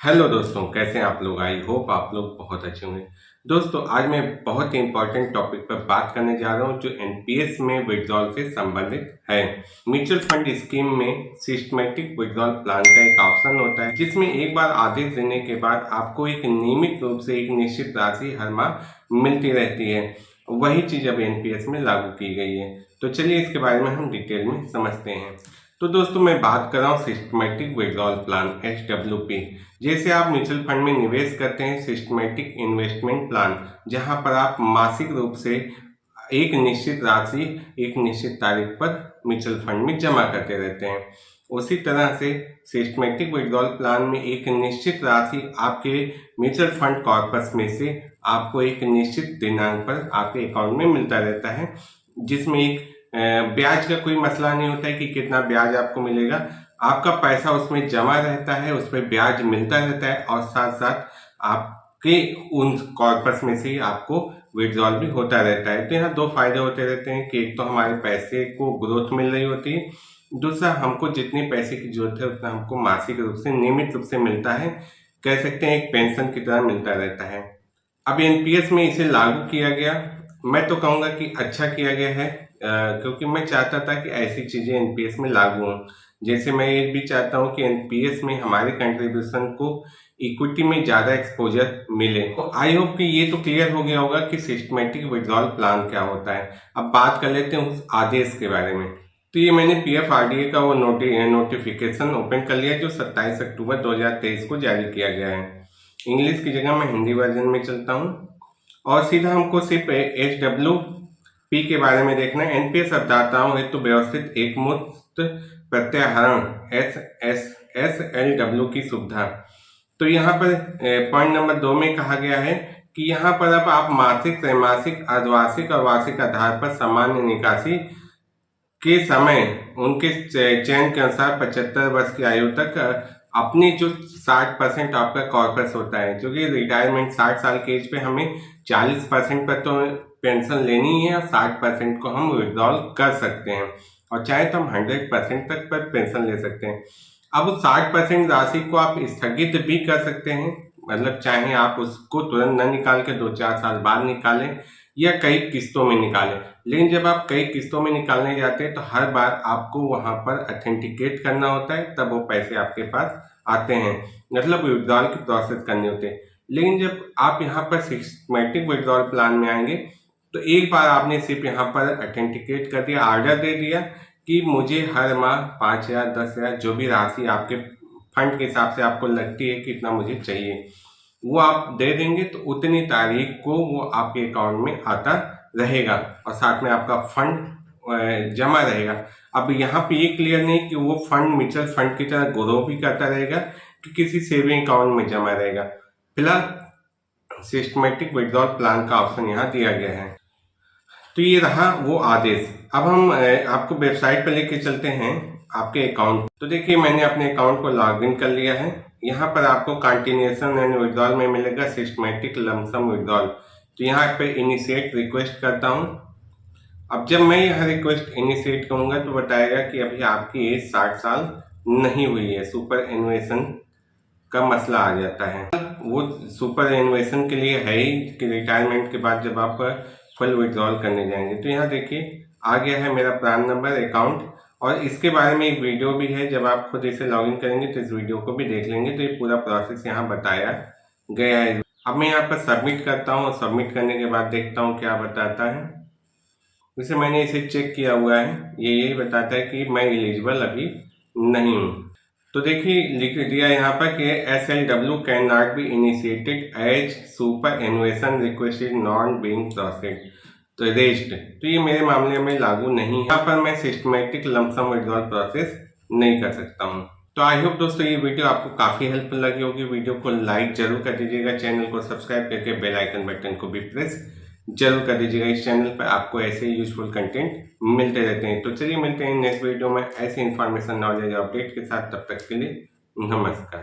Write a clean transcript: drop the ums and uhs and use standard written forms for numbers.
Hello दोस्तों, कैसे हैं आप लोग। आई होप आप लोग बहुत अच्छे होंगे। दोस्तों, आज मैं बहुत ही इंपॉर्टेंट टॉपिक पर बात करने जा रहा हूं जो एनपीएस में विड्रॉल से संबंधित है। म्यूचुअल फंड स्कीम में सिस्टमेटिक विड्रॉल प्लान का एक ऑप्शन होता है जिसमें एक बार आदेश देने के बाद आपको एक नियमित रूप से एक निश्चित राशि हर माह मिलती रहती है। वही चीज अब एनपीएस में लागू की गई है। तो चलिए इसके बारे में हम डिटेल में समझते हैं। तो दोस्तों, मैं बात कर रहा हूँ सिस्टमेटिक विड्रॉल प्लान SWP। जैसे आप म्यूचुअल फंड में निवेश करते हैं सिस्टमेटिक इन्वेस्टमेंट प्लान, जहां पर आप मासिक रूप से एक निश्चित राशि एक निश्चित तारीख पर म्यूचुअल फंड में जमा करते रहते हैं, उसी तरह से सिस्टमेटिक विड्रॉल प्लान में एक निश्चित राशि आपके म्यूचुअल फंड कॉर्पस में से आपको एक निश्चित दिनांक पर आपके अकाउंट में मिलता रहता है, जिसमें एक ब्याज का कोई मसला नहीं होता है कि कितना ब्याज आपको मिलेगा। आपका पैसा उसमें जमा रहता है, उस पर ब्याज मिलता रहता है और साथ साथ आपके उन कॉर्पस में से ही आपको विड्रॉल भी होता रहता है। तो यहाँ दो फायदे होते रहते हैं कि एक तो हमारे पैसे को ग्रोथ मिल रही होती है, दूसरा हमको जितने पैसे की जरूरत है उतना हमको मासिक रूप से नियमित रूप से मिलता है। कह सकते हैं एक पेंशन की तरह मिलता रहता है। अब एनपीएस में इसे लागू किया गया, मैं तो कहूँगा कि अच्छा किया गया है, क्योंकि मैं चाहता था कि ऐसी चीज़ें एनपीएस में लागू हों। जैसे मैं ये भी चाहता हूँ कि एनपीएस में हमारे कंट्रीब्यूशन को इक्विटी में ज़्यादा एक्सपोजर मिले। तो आई होप कि ये तो क्लियर हो गया होगा कि सिस्टमेटिक विड्रॉल प्लान क्या होता है। अब बात कर लेते हैं उस आदेश के बारे में। तो ये मैंने पीएफआरडीए का वो नोटिफिकेशन ओपन कर लिया जो 27 अक्टूबर 2023 को जारी किया गया है। इंग्लिश की जगह मैं हिंदी वर्जन में चलता हूँ और सीधा हमको सिर्फ SWP के बारे में देखना है। एनपीएस अवधारणाओं हेतु व्यवस्थित एक मुक्त प्रत्याहरण SSLW की सुविधा। तो यहाँ पर पॉइंट नंबर 2 में कहा गया है कि यहाँ पर अब आप मासिक, त्रैमासिक, अर्धवार्षिक और वार्षिक आधार पर सामान्य निकासी के समय उनके चयन के अनुसार 75 वर्ष की आयु तक अपनी जो 60% आपका कॉर्पस होता है, जो कि रिटायरमेंट 60 साल के एज पे हमें 40% पर तो पेंशन लेनी ही है और 60% को हम विड्रॉल कर सकते हैं और चाहे तो हम 100% तक पर पेंशन ले सकते हैं। अब उस 60% राशि को आप स्थगित भी कर सकते हैं, मतलब चाहे आप उसको तुरंत न निकाल के 2-4 साल बाद निकालें या कई किस्तों में निकालें। लेकिन जब आप कई किस्तों में निकालने जाते हैं तो हर बार आपको वहां पर अथेंटिकेट करना होता है, तब वो पैसे आपके पास आते हैं, मतलब विड्रॉल की प्रोसेस करनी होती है। लेकिन जब आप यहाँ पर सिस्टमेटिक विड्रॉल प्लान में आएंगे तो एक बार आपने सिर्फ यहाँ पर अथेंटिकेट कर दिया, ऑर्डर दे दिया कि मुझे हर माह 5,000, 10,000 जो भी राशि आपके फंड के हिसाब से आपको लगती है कि इतना मुझे चाहिए, वो आप दे देंगे तो उतनी तारीख को वो आपके अकाउंट में आता रहेगा और साथ में आपका फंड जमा रहेगा। अब यहाँ पे ये क्लियर नहीं कि वो फंड म्यूचुअल फंड की तरह ग्रो भी करता रहेगा कि किसी सेविंग अकाउंट में जमा रहेगा। फिलहाल सिस्टमेटिक विड्रॉल प्लान का ऑप्शन यहाँ दिया गया है। तो ये रहा वो आदेश। अब हम आपको वेबसाइट पर लेके चलते हैं आपके अकाउंट। तो देखिए, मैंने अपने अकाउंट को लॉग इन कर लिया है। यहाँ पर आपको कंटिन्यूएशन एंड विड्रॉल में मिलेगा सिस्टमेटिक लमसम विड्रॉल। तो यहाँ पे इनिशिएट रिक्वेस्ट करता हूँ। अब जब मैं यह रिक्वेस्ट इनिशिएट करूंगा तो बताएगा कि अभी आपकी एज 60 साल नहीं हुई है, सुपर एनुएशन का मसला आ जाता है। वो सुपर एनुएशन के लिए है ही कि रिटायरमेंट के बाद जब आप फुल विड्रॉल करने जाएंगे। तो यहाँ देखिए आ गया है मेरा प्रान नंबर, अकाउंट, और इसके बारे में एक वीडियो भी है। जब आप खुद इसे लॉगिन करेंगे तो इस वीडियो को भी देख लेंगे। तो ये पूरा प्रोसेस यहाँ बताया गया है। अब मैं यहाँ पर सबमिट करता हूँ और सबमिट करने के बाद देखता हूँ क्या बताता है। वैसे मैंने इसे चेक किया हुआ है, ये यही बताता है कि मैं एलिजिबल अभी नहीं हूँ। तो देखिए लिख दिया यहाँ पर कि SLW can not be initiated as superannuation request is not being processed तो रेज्ड। तो ये मेरे मामले में लागू नहीं है। यहाँ पर मैं सिस्टमेटिक लमसम विड्रॉल प्रोसेस नहीं कर सकता हूँ। तो आई होप दोस्तों ये वीडियो आपको काफी हेल्पफुल लगी होगी। वीडियो को लाइक जरूर कर दीजिएगा, चैनल को सब्सक्राइब करके बेल आइकन बटन को भी प्रेस जरूर कर दीजिएगा। इस चैनल पर आपको ऐसे यूजफुल कंटेंट मिलते रहते हैं। तो चलिए मिलते हैं नेक्स्ट वीडियो में ऐसे इन्फॉर्मेशन, नॉलेज, अपडेट के साथ। तब तक के लिए नमस्कार।